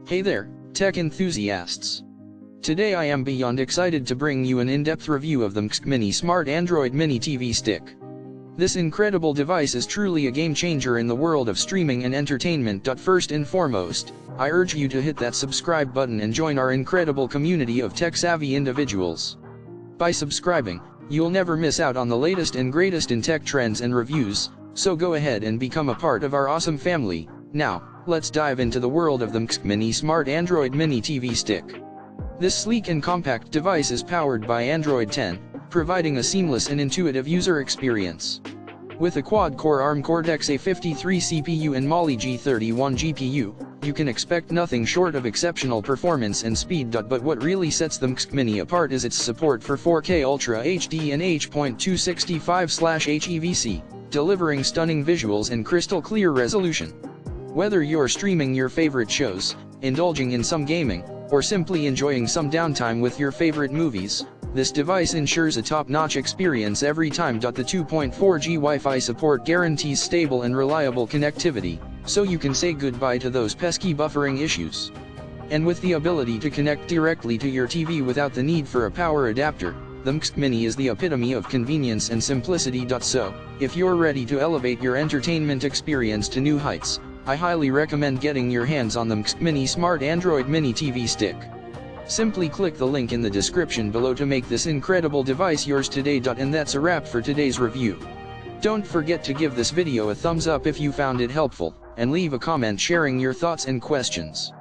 Hey there, tech enthusiasts! Today I am beyond excited to bring you an in-depth review of the MXQMINI Smart Android Mini TV Stick. This incredible device is truly a game-changer in the world of streaming and entertainment. First and foremost, I urge you to hit that subscribe button and join our incredible community of tech-savvy individuals. By subscribing, you'll never miss out on the latest and greatest in tech trends and reviews, so go ahead and become a part of our awesome family. Now, let's dive into the world of the MXQMINI Smart Android Mini TV Stick. This sleek and compact device is powered by Android 10, providing a seamless and intuitive user experience. With a quad-core ARM Cortex-A53 CPU and Mali G31 GPU, you can expect nothing short of exceptional performance and speed. But what really sets the MXQMINI apart is its support for 4K Ultra HD and H.265/HEVC, delivering stunning visuals and crystal clear resolution. Whether you're streaming your favorite shows, indulging in some gaming, or simply enjoying some downtime with your favorite movies, this device ensures a top-notch experience every time. The 2.4G Wi-Fi support guarantees stable and reliable connectivity, so you can say goodbye to those pesky buffering issues. And with the ability to connect directly to your TV without the need for a power adapter, the MXQMINI is the epitome of convenience and simplicity. So, if you're ready to elevate your entertainment experience to new heights, I highly recommend getting your hands on the MXQMINI Smart Android Mini TV Stick. Simply click the link in the description below to make this incredible device yours today. And that's a wrap for today's review. Don't forget to give this video a thumbs up if you found it helpful, and leave a comment sharing your thoughts and questions.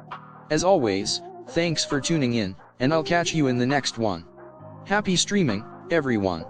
As always, thanks for tuning in, and I'll catch you in the next one. Happy streaming, everyone!